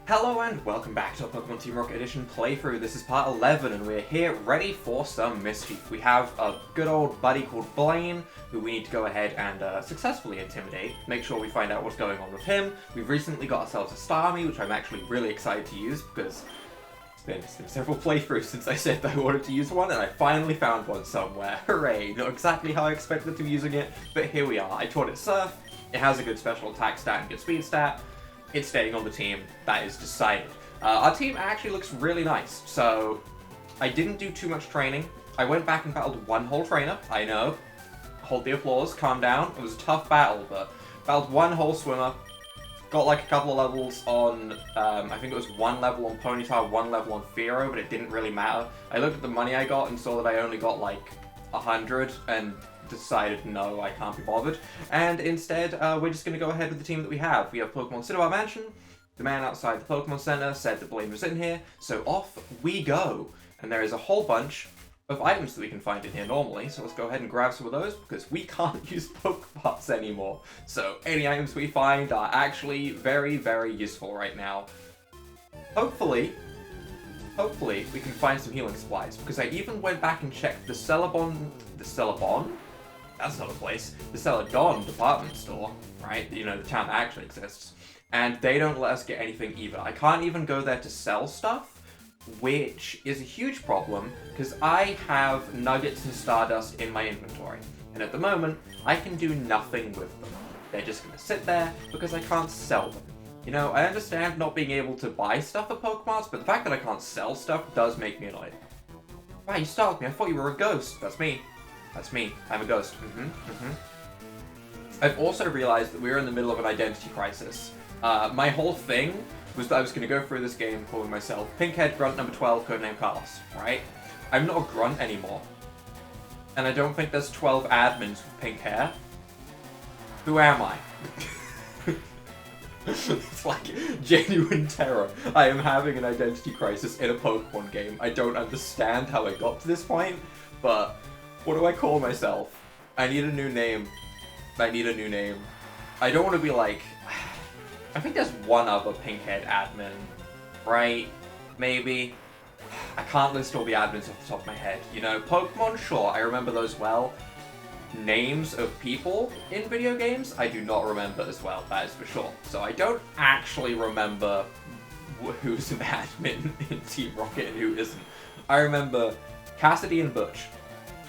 Hello and welcome back to our Pokemon Team Rocket Edition playthrough. This is part 11 and we're here ready for some mischief. We have a good old buddy called Blaine, who we need to go ahead and successfully intimidate. Make sure we find out what's going on with him. We've recently got ourselves a Starmie, which I'm actually really excited to use because it's been several playthroughs since I said that I wanted to use one, and I finally found one somewhere. Hooray! Not exactly how I expected to be using it, but here we are. I taught it Surf. It has a good special attack stat and good speed stat. It's staying on the team. That is decided. Our team actually looks really nice. So I didn't do too much training. I went back and battled one whole trainer. I know. Hold the applause. Calm down. It was a tough battle, but battled one whole swimmer. Got like a couple of levels on, I think it was one level on Ponyta, one level on Fearow, but it didn't really matter. I looked at the money I got and saw that I only got like 100 and decided no, I can't be bothered. And instead, we're just going to go ahead with the team that we have. We have Pokemon Cinnabar Mansion. The man outside the Pokemon Center said that Blaine was in here, so off we go. And there is a whole bunch of items that we can find in here normally, so let's go ahead and grab some of those, because we can't use Pokepots anymore. So any items we find are actually very, very useful right now. Hopefully we can find some healing supplies, because I even went back and checked the Celadon? That's not a place. The Celadon department store, right? You know, the town that actually exists. And they don't let us get anything either. I can't even go there to sell stuff, which is a huge problem, because I have nuggets and stardust in my inventory. And at the moment, I can do nothing with them. They're just going to sit there, because I can't sell them. You know, I understand not being able to buy stuff at Pokemon's, but the fact that I can't sell stuff does make me annoyed. Wow, you startled me. I thought you were a ghost. That's me. That's me. I'm a ghost. I've also realized that we're in the middle of an identity crisis. My whole thing was that I was going to go through this game calling myself Pinkhead Grunt number 12, codename Carlos, right? I'm not a grunt anymore. And I don't think there's 12 admins with pink hair. Who am I? It's like genuine terror. I am having an identity crisis in a Pokemon game. I don't understand how I got to this point, but what do I call myself? I need a new name. I don't want to be like... I think there's one other Pinkhead admin, right? Maybe. I can't list all the admins off the top of my head. You know, Pokemon, sure, I remember those well. Names of people in video games, I do not remember as well, that is for sure. So I don't actually remember who's an admin in Team Rocket and who isn't. I remember Cassidy and Butch.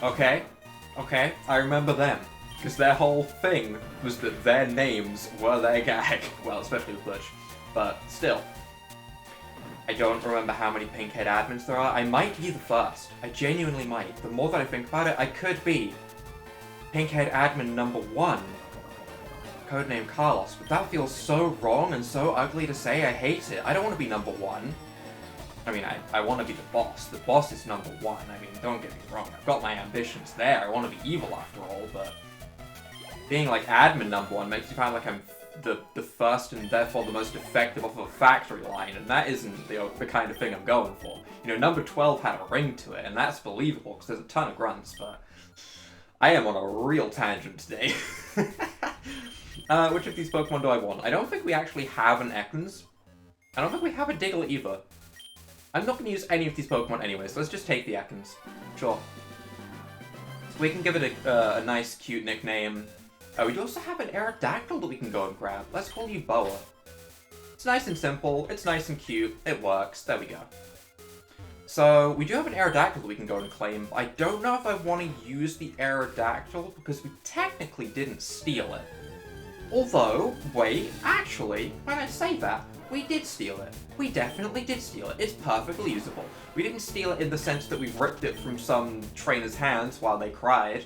Okay, I remember them. Because their whole thing was that their names were their gag. Well, especially with Butch. But still. I don't remember how many Pinkhead admins there are. I might be the first. I genuinely might. The more that I think about it, I could be Pinkhead admin number 1. Codename Carlos. But that feels so wrong and so ugly to say. I hate it. I don't want to be number 1. I mean, I want to be the boss. The boss is number 1. I mean, don't get me wrong. I've got my ambitions there. I want to be evil after all, but... being like admin number 1 makes me find like I'm the first and therefore the most effective off of a factory line, and that isn't the kind of thing I'm going for. You know, number 12 had a ring to it, and that's believable because there's a ton of grunts, but I am on a real tangent today. Which of these Pokemon do I want? I don't think we actually have an Ekans. I don't think we have a Diglett either. I'm not going to use any of these Pokemon anyway, so let's just take the Ekans. Sure. We can give it a nice, cute nickname. We do also have an Aerodactyl that we can go and grab. Let's call you Boa. It's nice and simple, it's nice and cute, it works, there we go. So, we do have an Aerodactyl that we can go and claim. I don't know if I want to use the Aerodactyl because we technically didn't steal it. Although, wait, actually, when I say that, we did steal it. We definitely did steal it. It's perfectly usable. We didn't steal it in the sense that we ripped it from some trainer's hands while they cried,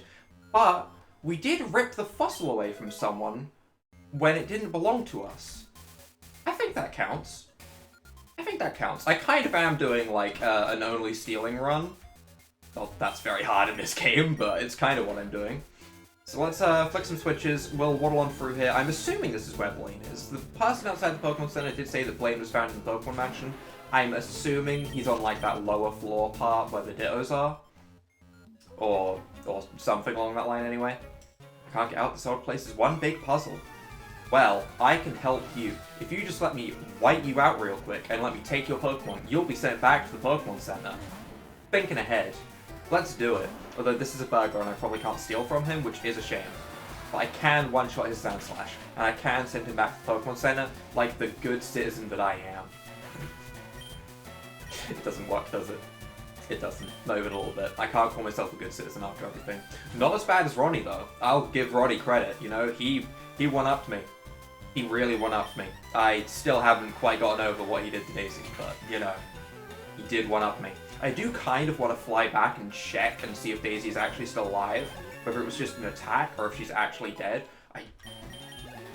but we did rip the fossil away from someone when it didn't belong to us. I think that counts. I kind of am doing, like, an only stealing run. Well, that's very hard in this game, but it's kind of what I'm doing. So let's flick some switches. We'll waddle on through here. I'm assuming this is where Blaine is. The person outside the Pokemon Center did say that Blaine was found in the Pokemon Mansion. I'm assuming he's on, like, that lower floor part where the Dittos are. Or something along that line, anyway. I can't get out. This whole place is one big puzzle. Well, I can help you. If you just let me wipe you out real quick and let me take your Pokemon, you'll be sent back to the Pokemon Center. Thinking ahead. Let's do it. Although this is a burger and I probably can't steal from him, which is a shame. But I can one-shot his Sand Slash, and I can send him back to the Pokemon Center like the good citizen that I am. It doesn't work, does it? It doesn't. Not even a little bit. I can't call myself a good citizen after everything. Not as bad as Ronnie, though. I'll give Ronnie credit, you know? He one-upped me. He really one-upped me. I still haven't quite gotten over what he did to Daisy, but, you know, he did one-up me. I do kind of want to fly back and check and see if Daisy is actually still alive, whether it was just an attack or if she's actually dead.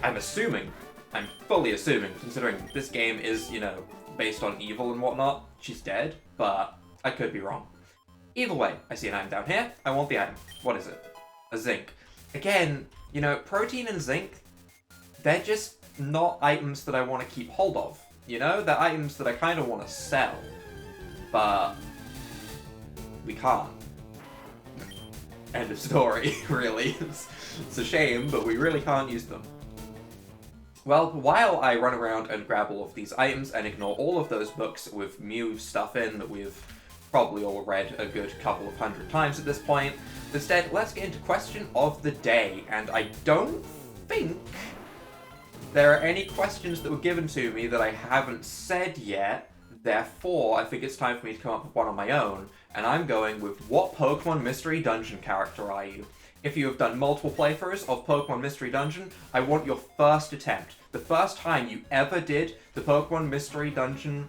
I'm assuming, I'm fully assuming, considering this game is, you know, based on evil and whatnot, she's dead, but I could be wrong. Either way, I see an item down here. I want the item. What is it? A zinc. Again, you know, protein and zinc, they're just not items that I want to keep hold of. You know, they're items that I kind of want to sell, but we can't. End of story, really. It's a shame, but we really can't use them. Well, while I run around and grab all of these items and ignore all of those books with Mew stuff in that we've probably all read a good couple of hundred times at this point, instead, let's get into question of the day. And I don't think there are any questions that were given to me that I haven't said yet. Therefore, I think it's time for me to come up with one on my own. And I'm going with, what Pokemon Mystery Dungeon character are you? If you have done multiple playthroughs of Pokemon Mystery Dungeon, I want your first attempt. The first time you ever did the Pokemon Mystery Dungeon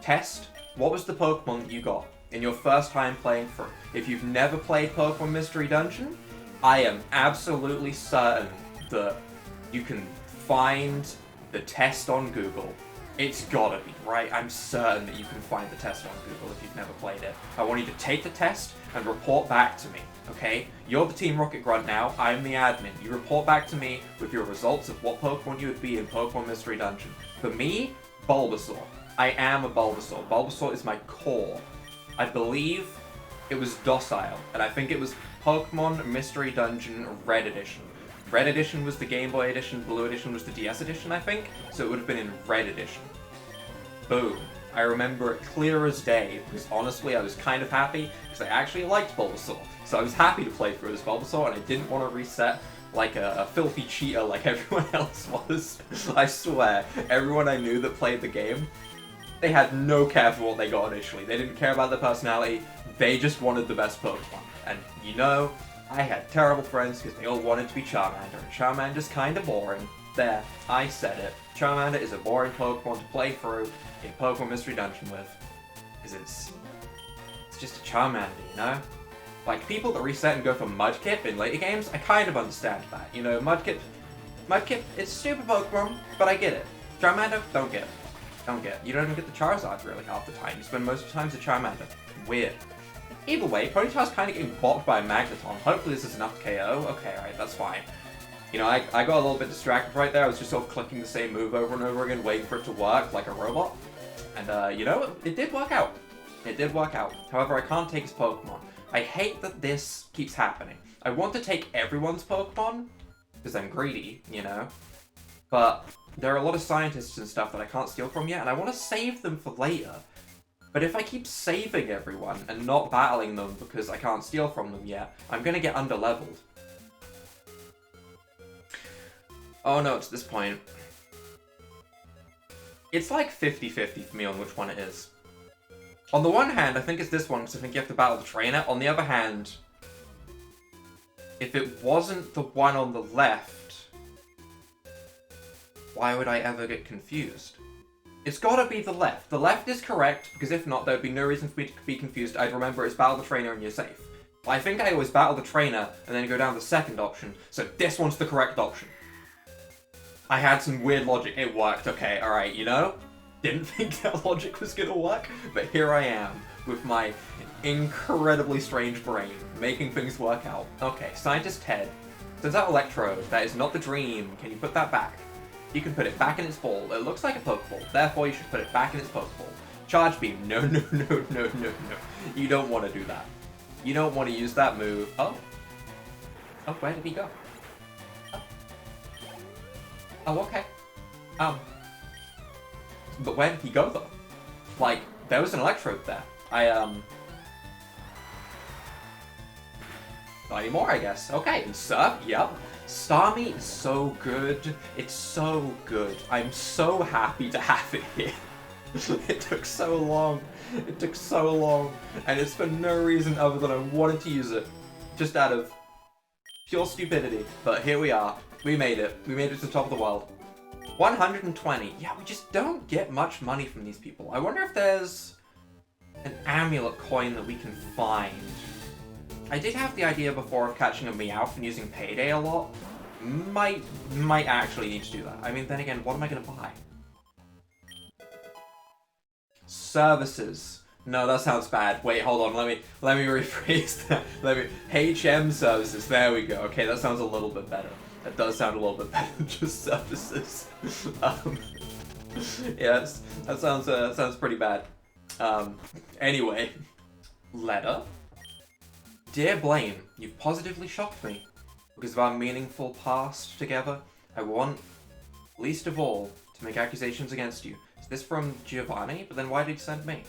test, what was the Pokemon that you got in your first time playing through? If you've never played Pokemon Mystery Dungeon, I am absolutely certain that you can find the test on Google. It's gotta be, right? I'm certain that you can find the test on Google if you've never played it. I want you to take the test and report back to me, okay? You're the Team Rocket Grunt now, I'm the admin. You report back to me with your results of what Pokemon you would be in Pokemon Mystery Dungeon. For me, Bulbasaur. I am a Bulbasaur. Bulbasaur is my core. I believe it was Docile, and I think it was Pokemon Mystery Dungeon Red Edition. Red Edition was the Game Boy Edition, Blue Edition was the DS Edition, I think, so it would have been in Red Edition. Boom. I remember it clear as day, because honestly I was kind of happy, because I actually liked Bulbasaur. So I was happy to play through as Bulbasaur, and I didn't want to reset like a filthy cheater like everyone else was. I swear, everyone I knew that played the game, they had no care for what they got initially. They didn't care about their personality, they just wanted the best Pokemon. And you know, I had terrible friends because they all wanted to be Charmander, and Charmander's kinda boring. There, I said it. Charmander is a boring Pokemon to play through in Pokemon Mystery Dungeon with. Because it's just a Charmander, you know? Like, people that reset and go for Mudkip in later games, I kind of understand that. You know, Mudkip, it's a stupid Pokemon, but I get it. Charmander, don't get it. Don't get it. You don't even get the Charizard really half the time. You spend most of the time as a Charmander. Weird. Either way, Ponyta's kind of getting bopped by a Magneton. Hopefully this is enough to KO. Okay, alright, that's fine. You know, I got a little bit distracted right there. I was just sort of clicking the same move over and over again, waiting for it to work like a robot. And, you know, it did work out. It did work out. However, I can't take his Pokemon. I hate that this keeps happening. I want to take everyone's Pokemon, because I'm greedy, you know? But there are a lot of scientists and stuff that I can't steal from yet, and I want to save them for later. But if I keep saving everyone and not battling them because I can't steal from them yet, I'm gonna get underleveled. Oh no, it's this point. It's like 50-50 for me on which one it is. On the one hand, I think it's this one because I think you have to battle the trainer. On the other hand, if it wasn't the one on the left, why would I ever get confused? It's gotta be the left. The left is correct, because if not, there'd be no reason for me to be confused. I'd remember it's battle the trainer and you're safe. But I think I always battle the trainer and then go down the second option, so this one's the correct option. I had some weird logic. It worked, okay, alright, you know? Didn't think that logic was gonna work, but here I am, with my incredibly strange brain, making things work out. Okay, Scientist Ted. Turns out Electrode, that is not the dream. Can you put that back? You can put it back in its ball. It looks like a Pokeball, therefore you should put it back in its Pokeball. Charge Beam. No, no, no, no, no, no. You don't want to do that. You don't want to use that move. Oh. Oh, where did he go? Oh. Oh, okay. But where did he go, though? Like, there was an Electrode there. Not anymore, I guess. Okay, and Surf, yep. Starmie is so good. It's so good. I'm so happy to have it here. It took so long. It took so long. And it's for no reason other than I wanted to use it. Just out of pure stupidity. But here we are. We made it. We made it to the top of the world. 120. Yeah, we just don't get much money from these people. I wonder if there's an amulet coin that we can find. I did have the idea before of catching a Meowth and using Payday a lot. Might actually need to do that. I mean, then again, what am I going to buy? Services. No, that sounds bad. Wait, hold on. Let me rephrase that. HM services. There we go. Okay, that sounds a little bit better. That does sound a little bit better than just services. Yes, that sounds pretty bad. Anyway, letter. Dear Blaine, you've positively shocked me. Because of our meaningful past together, I want, least of all, to make accusations against you. Is this from Giovanni? But then why did he send me?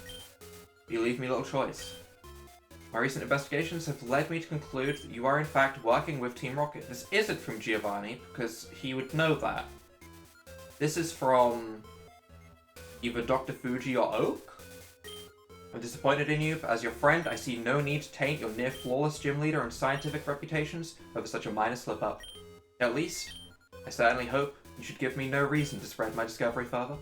You leave me little choice. My recent investigations have led me to conclude that you are in fact working with Team Rocket. This isn't from Giovanni, because he would know that. This is from either Dr. Fuji or Oak? I'm disappointed in you, but as your friend, I see no need to taint your near-flawless gym leader and scientific reputations over such a minor slip-up. At least, I certainly hope you should give me no reason to spread my discovery further.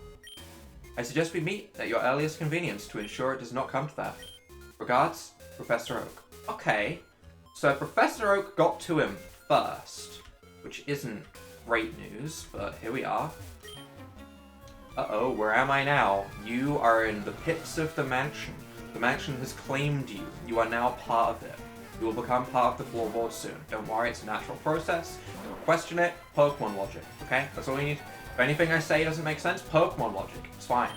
I suggest we meet at your earliest convenience to ensure it does not come to that. Regards, Professor Oak. Okay, so Professor Oak got to him first, which isn't great news, but here we are. Uh-oh, where am I now? You are in the pits of the mansion. The mansion has claimed you. You are now part of it. You will become part of the floorboard soon. Don't worry, it's a natural process. Don't question it. Pokemon logic, okay? That's all you need. If anything I say doesn't make sense, Pokemon logic. It's fine.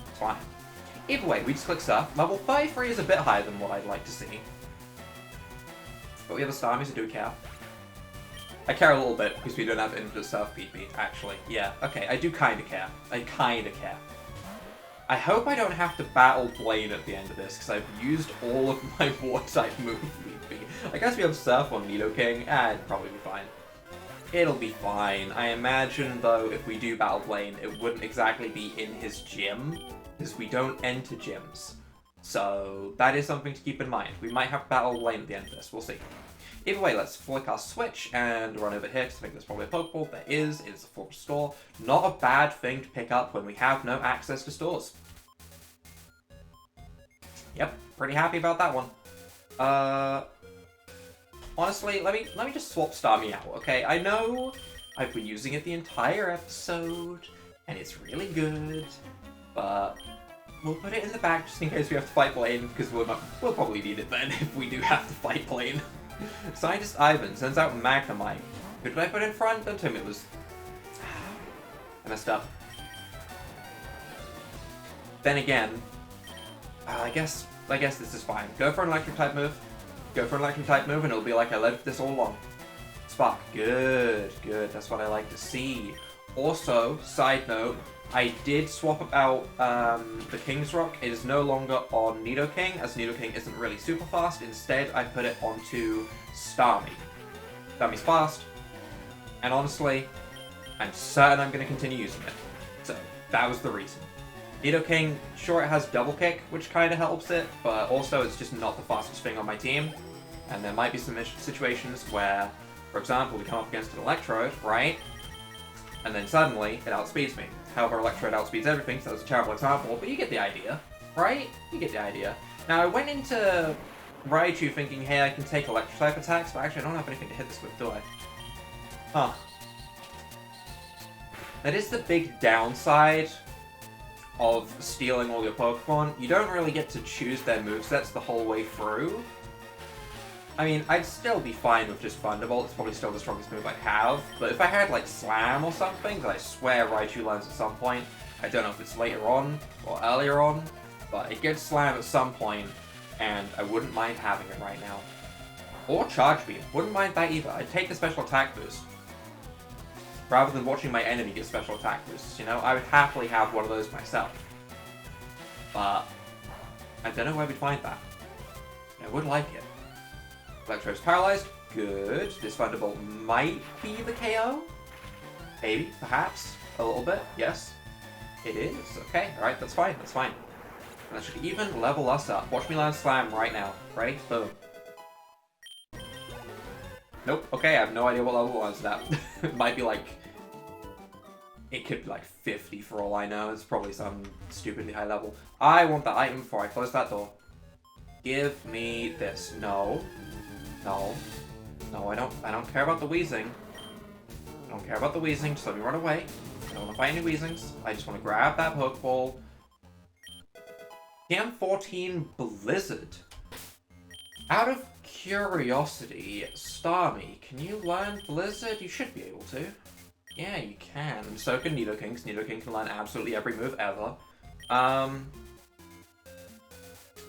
It's fine. Either way, we just click Surf. Level 33 is a bit higher than what I'd like to see. But we have the Starmies that do care. I care a little bit because we don't have Infinite Surf PP, actually. Yeah, okay, I do kinda care. I kinda care. I hope I don't have to battle Blaine at the end of this, because I've used all of my Water-type moves. I guess we have Surf on Nidoking, it'd probably be fine. It'll be fine. I imagine, though, if we do battle Blaine, it wouldn't exactly be in his gym, because we don't enter gyms. So, that is something to keep in mind. We might have to battle Blaine at the end of this, we'll see. Either way, let's flick our switch and run over here, because I think there's probably a Pokeball. There is. It's a forest store. Not a bad thing to pick up when we have no access to stores. Yep, pretty happy about that one. Honestly, let me just swap Starmie out, okay? I know I've been using it the entire episode, and it's really good, but we'll put it in the back just in case we have to fight Blaine, because we'll probably need it then if we do have to fight Blaine. Scientist Ivan sends out Magnemite. Who did I put in front? Don't tell me it was... I messed up. Then again, I guess this is fine. Go for an electric type move. Go for an electric type move and it'll be like I led this all along. Spark. Good, good. That's what I like to see. Also, side note, I did swap out the King's Rock. It is no longer on Nidoking, as Nidoking isn't really super fast. Instead, I put it onto Starmie. Starmie's fast, and honestly, I'm certain I'm going to continue using it. So, that was the reason. Nidoking, sure it has double kick, which kind of helps it, but also it's just not the fastest thing on my team. And there might be some situations where, for example, we come up against an Electrode, right? And then suddenly, it outspeeds me. However, Electrode outspeeds everything, so that's a terrible example, but you get the idea, right? You get the idea. Now, I went into Raichu thinking, hey, I can take Electric-type attacks, but actually I don't have anything to hit this with, do I? Huh. That is the big downside of stealing all your Pokemon. You don't really get to choose their movesets the whole way through. I mean, I'd still be fine with just Thunderbolt, it's probably still the strongest move I have, but if I had, like, Slam or something, that I swear Raichu learns at some point, I don't know if it's later on or earlier on, but it gets Slam at some point, and I wouldn't mind having it right now. Or Charge Beam, wouldn't mind that either. I'd take the special attack boost. rather than watching my enemy get special attack boosts, you know? I would happily have one of those myself. But I don't know where we'd find that. I would like it. Electro's paralyzed. Good. This Thunderbolt might be the KO? Maybe, perhaps. A little bit, yes. It is. Okay, alright, that's fine, that's fine. And that should even level us up. Watch me land Slam right now. Ready? Boom. Nope. Okay, I have no idea what level was that. It might be like... It could be like 50 for all I know. It's probably some stupidly high level. I want that item before I close that door. Give me this. No. No. No, I don't care about the wheezing. I don't care about the wheezing. Just let me run away. I don't want to fight any wheezings. I just want to grab that Pokeball. TM14 Blizzard. Out of curiosity, Starmie, can you learn Blizzard? You should be able to. Yeah, you can. So can Nidoking, because Nidoking can learn absolutely every move ever.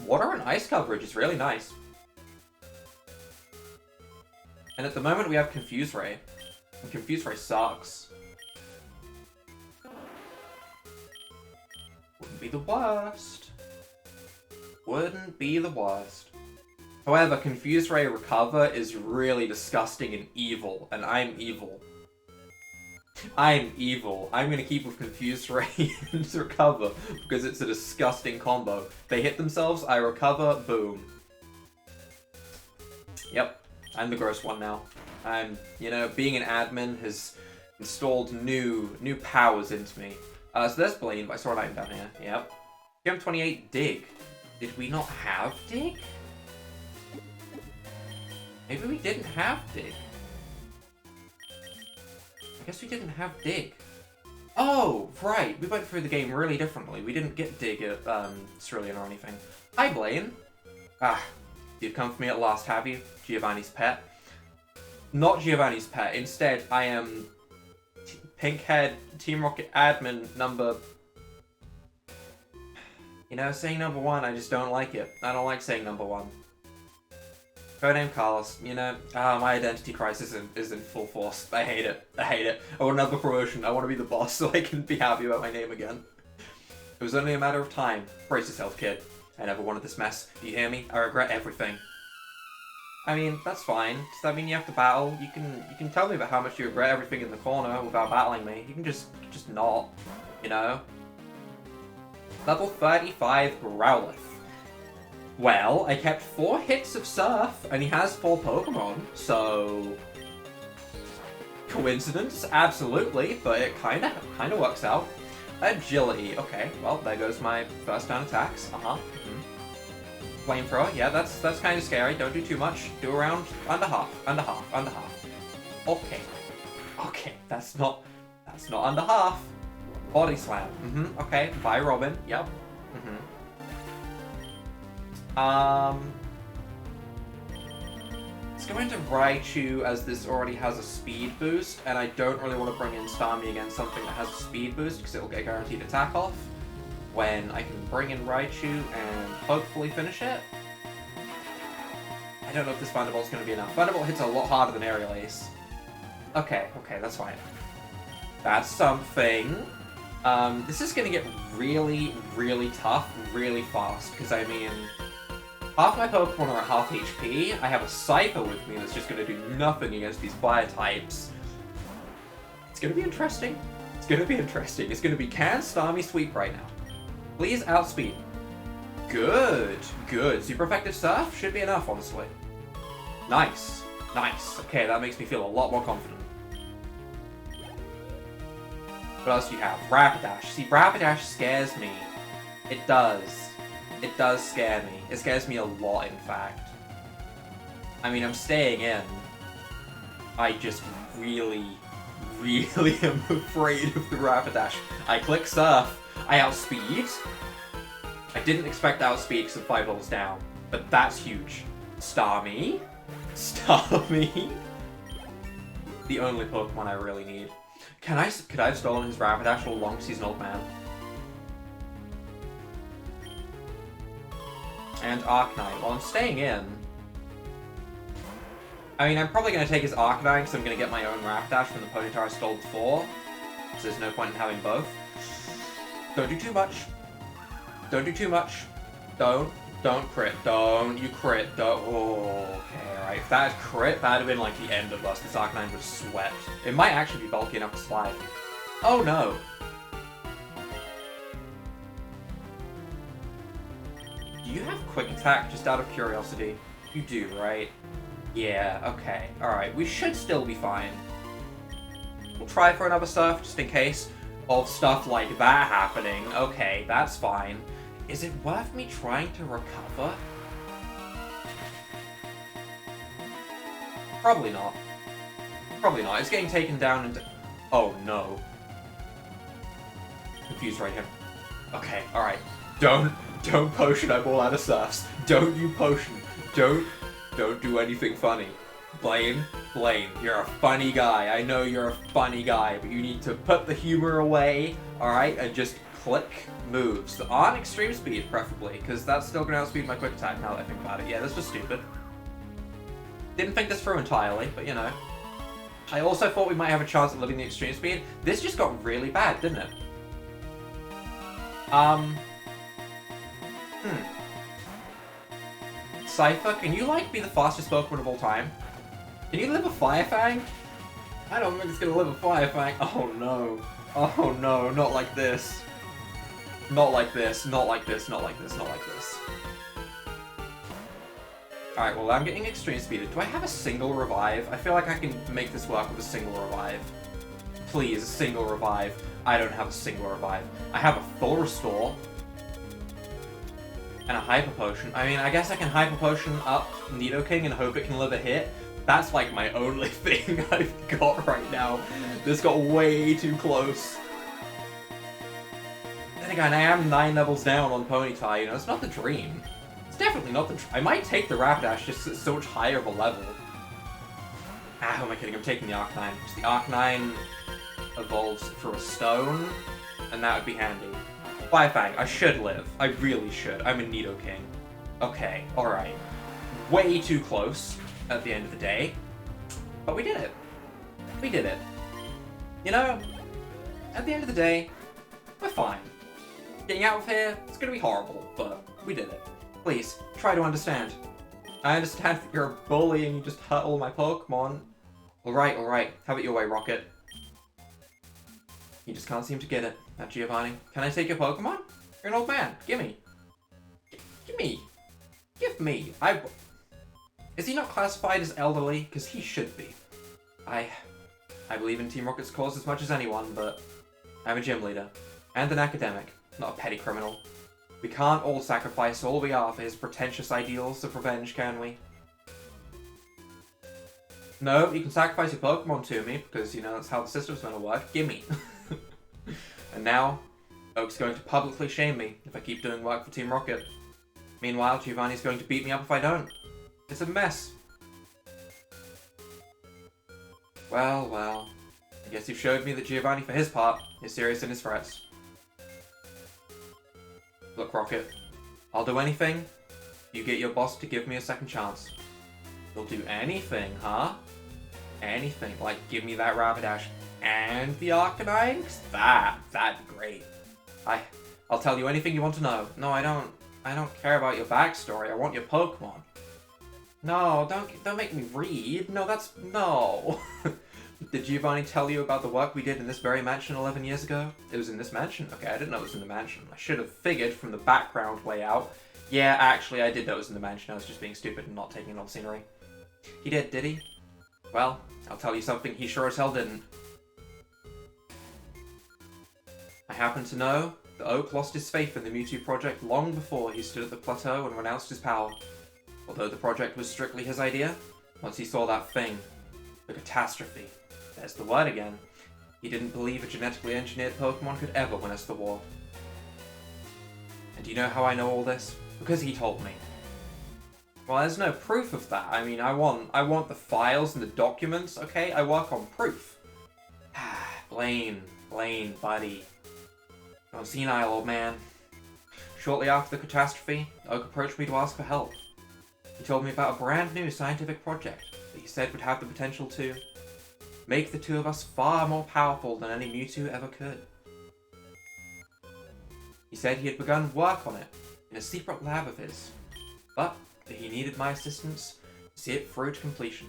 Water and Ice coverage is really nice. And at the moment we have Confuse Ray. And Confuse Ray sucks. Wouldn't be the worst. Wouldn't be the worst. However, Confuse Ray Recover is really disgusting and evil, and I'm evil. I'm evil. I'm gonna keep with Confuse Ray and Recover, because it's a disgusting combo. They hit themselves, I recover, boom. Yep, I'm the gross one now. I'm, you know, being an admin has installed new powers into me. So there's Blaine, but I saw an item down here. Yep. TM28 Dig. Did we not have Dig? Maybe we didn't have Dig. I guess we didn't have Dig. Oh, right. We went through the game really differently. We didn't get Dig at Cerulean or anything. Hi, Blaine. Ah, you've come for me at last, have you? Giovanni's pet. Not Giovanni's pet. Instead, I am Pinkhead Team Rocket admin number... You know, saying number 1, I just don't like it. I don't like saying number 1. Codename Carlos, you know, my identity crisis is in full force. I hate it. I hate it. I want another promotion. I want to be the boss so I can be happy about my name again. It was only a matter of time. Brace yourself, kid. I never wanted this mess. Do you hear me? I regret everything. I mean, that's fine. Does that mean you have to battle? You can tell me about how much you regret everything in the corner without battling me. You can just not, you know? Level 35 Growlithe. Well, I kept 4 hits of Surf, and he has 4 Pokemon, so... Coincidence? Absolutely, but it kinda works out. Agility. Okay, well, there goes my first down attacks. Flamethrower. Yeah, that's kind of scary. Don't do too much. Do around under half. Okay. Okay, that's not under half. Body Slam. Okay, bye Robin. Yep. Let's go into Raichu, as this already has a speed boost, and I don't really want to bring in Starmie against something that has a speed boost, because it will get guaranteed attack off, when I can bring in Raichu and hopefully finish it. I don't know if this Thunderbolt's going to be enough. Thunderbolt hits a lot harder than Aerial Ace. Okay, that's fine. That's something. This is going to get really, really tough really fast, because I mean... Half my Pokemon are at half HP, I have a Cypher with me that's just going to do nothing against these fire types. It's going to be interesting. It's going to be interesting. It's going to be, can Starmie sweep right now? Please outspeed. Good. Super effective Surf should be enough, honestly. Nice. Okay, that makes me feel a lot more confident. What else do you have? Rapidash. See, Rapidash scares me. It does. It does scare me. It scares me a lot, in fact. I mean, I'm staying in. I just really am afraid of the Rapidash. I click Surf. I outspeed. I didn't expect to outspeed because of 5 levels down. But that's huge. Starmie. The only Pokemon I really need. Could I have stolen his Rapidash all along because he's an old man? And Arcanine. Well, I'm staying in. I mean, I'm probably going to take his Arcanine because I'm going to get my own Rapidash from the Ponyta I stole before. So there's no point in having both. Don't do too much. Don't do too much. Don't crit. Don't you crit. Don't. Oh, okay, alright. If that had crit, that would have been like the end of us. This Arcanine would have swept. It might actually be bulky enough to slide. Oh no. Do you have quick attack just out of curiosity? You do, right? Yeah, okay. Alright, we should still be fine. We'll try for another surf just in case of stuff like that happening. Okay, that's fine. Is it worth me trying to recover? Probably not. Probably not. It's getting taken down and... Oh, no. Confused right here. Okay, alright. Don't potion eyeball out of surfs. Don't you potion. Don't do anything funny. Blaine, you're a funny guy. I know you're a funny guy, but you need to put the humor away, alright, and just click moves. On extreme speed, preferably, because that's still going to outspeed my quick attack now that I think about it. Yeah, that's just stupid. Didn't think this through entirely, but you know. I also thought we might have a chance at living the extreme speed. This just got really bad, didn't it? Cypher, can you, like, be the fastest Pokemon of all time? Can you live a Fire Fang? I don't think it's gonna live a Fire Fang. Oh no. Oh no, not like this. Not like this, not like this, not like this, not like this. Alright, well, I'm getting extreme speed. Do I have a single revive? I feel like I can make this work with a single revive. Please, a single revive. I don't have a single revive. I have a full restore. And a Hyper Potion. I mean, I guess I can Hyper Potion up Nidoking and hope it can live a hit. That's like my only thing I've got right now. This got way too close. Then again, I am 9 levels down on Ponyta, you know, it's not the dream. It's definitely not the dream. I might take the Rapidash just at so much higher of a level. Ah, who am I kidding? I'm taking the Arcanine. Because the Arcanine evolves through a stone, and that would be handy. Fire Fang, I should live. I really should. I'm a Nidoking. Okay, alright. Way too close at the end of the day. But we did it. We did it. You know, at the end of the day, we're fine. Getting out of here, it's gonna be horrible, but we did it. Please, try to understand. I understand that you're a bully and you just hurt all my Pokemon. Alright, have it your way, Rocket. You just can't seem to get it, that Giovanni. Can I take your Pokemon? You're an old man. Gimme. Give me. Give me. Is he not classified as elderly? Because he should be. I believe in Team Rocket's cause as much as anyone, but I'm a gym leader. And an academic, not a petty criminal. We can't all sacrifice all we are for his pretentious ideals of revenge, can we? No, you can sacrifice your Pokemon to me, because, you know, that's how the system's gonna work. Gimme. And now, Oak's going to publicly shame me if I keep doing work for Team Rocket. Meanwhile, Giovanni's going to beat me up if I don't. It's a mess. Well, I guess you've showed me that Giovanni, for his part, is serious in his threats. Look, Rocket, I'll do anything. You get your boss to give me a second chance. You'll do anything, huh? Anything, like give me that Rapidash and the Arcanine? That'd be great. I'll tell you anything you want to know. No, I don't care about your backstory. I want your Pokemon. No, don't make me read. No. Did Giovanni tell you about the work we did in this very mansion 11 years ago? It was in this mansion? Okay, I didn't know it was in the mansion. I should have figured from the background layout. Yeah, actually, I did know it was in the mansion. I was just being stupid and not taking all the scenery. He did he? Well, I'll tell you something he sure as hell didn't. I happen to know that Oak lost his faith in the Mewtwo project long before he stood at the plateau and renounced his power. Although the project was strictly his idea, once he saw that thing, the catastrophe, there's the word again, he didn't believe a genetically engineered Pokemon could ever win us the war. And do you know how I know all this? Because he told me. Well, there's no proof of that. I mean, I want the files and the documents, okay? I work on proof. Blaine, buddy. I'm senile, old man. Shortly after the catastrophe, Oak approached me to ask for help. He told me about a brand new scientific project. that he said would have the potential to make the two of us far more powerful than any Mewtwo ever could. He said he had begun work on it in a secret lab of his, but that he needed my assistance to see it through to completion.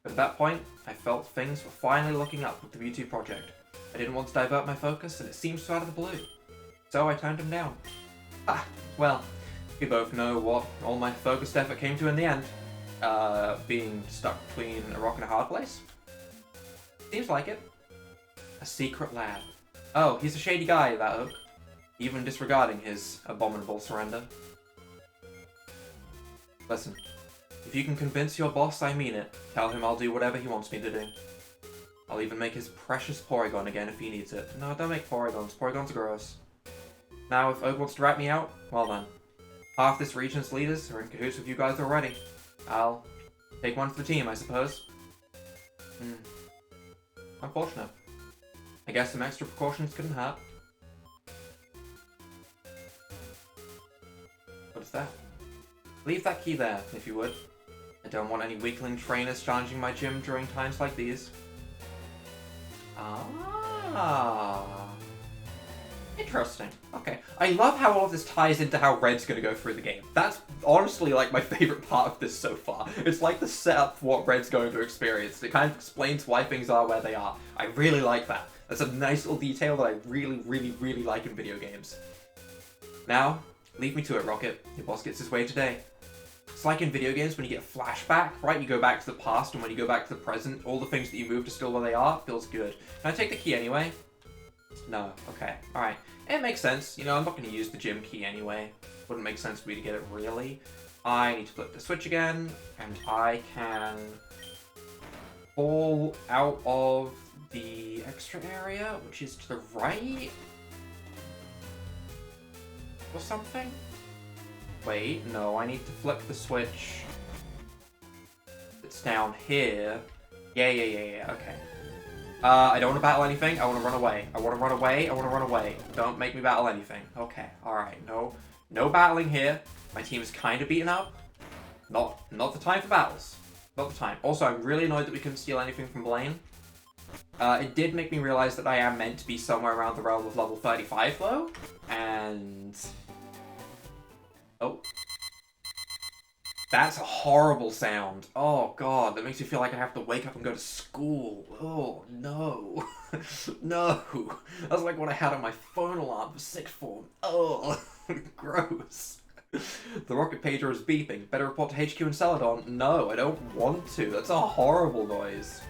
But at that point, I felt things were finally looking up with the Mewtwo project. I didn't want to divert my focus, and it seemed so out of the blue. So I turned him down. Ah, well, we both know what all my focused effort came to in the end. Being stuck between a rock and a hard place? Seems like it. A secret lab. Oh, he's a shady guy, that Oak. Even disregarding his abominable surrender. Listen, if you can convince your boss I mean it, tell him I'll do whatever he wants me to do. I'll even make his precious Porygon again if he needs it. No, don't make Porygons. Porygons are gross. Now, if Oak wants to rat me out, well then. Half this region's leaders are in cahoots with you guys already. I'll take one for the team, I suppose. Unfortunate. I guess some extra precautions couldn't hurt. What is that? Leave that key there, if you would. I don't want any weakling trainers challenging my gym during times like these. Ah. Interesting. Okay. I love how all of this ties into how Red's gonna go through the game. That's honestly like my favorite part of this so far. It's like the setup for what Red's going to experience. It kind of explains why things are where they are. I really like that. That's a nice little detail that I really, really, really like in video games. Now, leave me to it, Rocket. Your boss gets his way today. It's like in video games when you get a flashback, right? You go back to the past, and when you go back to the present, all the things that you moved are still where they are. Feels good. Can I take the key anyway? No. Okay. Alright. It makes sense. You know, I'm not going to use the gym key anyway. Wouldn't make sense for me to get it, really. I need to flip the switch again, and I can fall out of the extra area, which is to the right? Or something? Wait, no, I need to flip the switch. It's down here. Yeah, okay. I don't want to battle anything. I want to run away. I want to run away. I want to run away. Don't make me battle anything. Okay, alright. No battling here. My team is kind of beaten up. Not the time for battles. Not the time. Also, I'm really annoyed that we couldn't steal anything from Blaine. It did make me realize that I am meant to be somewhere around the realm of level 35, though. And... oh. That's a horrible sound. Oh god, that makes me feel like I have to wake up and go to school. Oh, no. No. That's like what I had on my phone alarm for sixth form. Oh, gross. The rocket pager is beeping. Better report to HQ and Celadon. No, I don't want to. That's a horrible noise.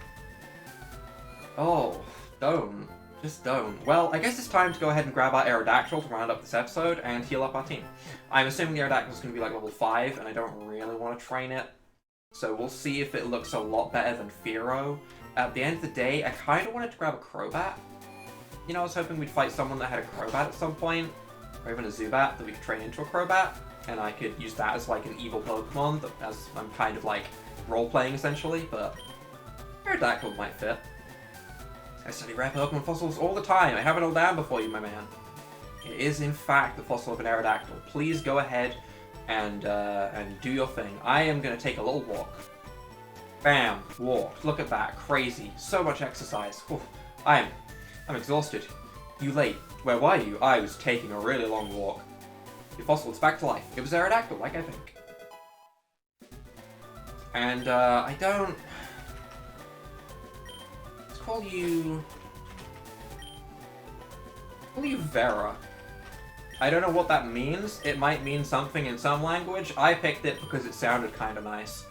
Oh, don't. Just don't. Well, I guess it's time to go ahead and grab our Aerodactyl to round up this episode and heal up our team. I'm assuming the Aerodactyl is going to be like level 5, and I don't really want to train it. So we'll see if it looks a lot better than Fearow. At the end of the day, I kind of wanted to grab a Crobat. You know, I was hoping we'd fight someone that had a Crobat at some point, or even a Zubat that we could train into a Crobat, and I could use that as like an evil Pokemon, that, as I'm kind of like role-playing essentially, but Aerodactyl might fit. I study rare Pokemon fossils all the time. I have it all down before you, my man. It is, in fact, the fossil of an Aerodactyl. Please go ahead and do your thing. I am going to take a little walk. Bam! Walked. Look at that. Crazy. So much exercise. Oof. I'm exhausted. You late. Where were you? I was taking a really long walk. Your fossil is back to life. It was Aerodactyl, like I think. And, I don't... call you Vera. I don't know what that means. It might mean something in some language. I picked it because it sounded kind of nice.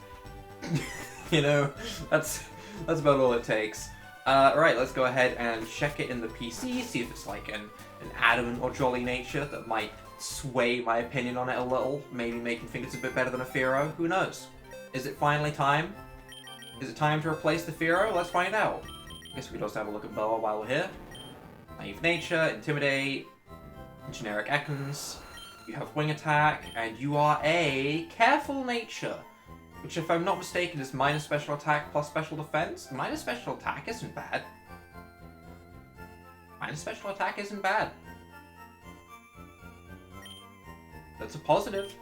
You know, that's about all it takes. Right, let's go ahead and check it in the PC, see if it's like an adamant or jolly nature that might sway my opinion on it a little, maybe make me think it's a bit better than a Fearow. Who knows? Is it finally time? Is it time to replace the Fearow? Let's find out. I guess we could also have a look at Boa while we're here. Naive Nature, Intimidate, Generic Ekans, you have Wing Attack, and you are a Careful Nature, which if I'm not mistaken is minus Special Attack plus Special Defense. Minus Special Attack isn't bad. Minus Special Attack isn't bad. That's a positive.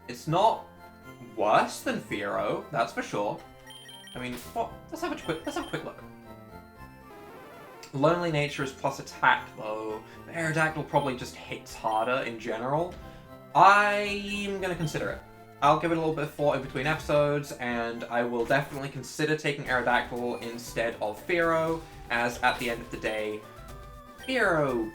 It's not worse than Fearow, that's for sure. I mean, what? Let's have a quick look. Lonely Nature is plus attack, though. Aerodactyl probably just hits harder in general. I'm gonna consider it. I'll give it a little bit of thought in between episodes, and I will definitely consider taking Aerodactyl instead of Fearow, as at the end of the day, Fearow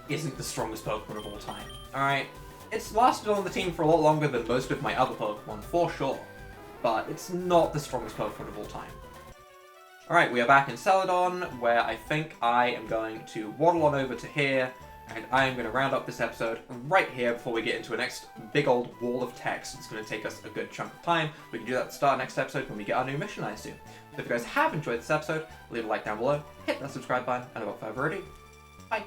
isn't the strongest Pokemon of all time. Alright? It's lasted on the team for a lot longer than most of my other Pokemon, for sure. But it's not the strongest Pokemon of all time. Alright, we are back in Celadon, where I think I am going to waddle on over to here, and I am going to round up this episode right here before we get into a next big old wall of text. It's going to take us a good chunk of time. We can do that at the start of next episode when we get our new mission, I assume. So if you guys have enjoyed this episode, leave a like down below, hit that subscribe button, and without further ado, bye!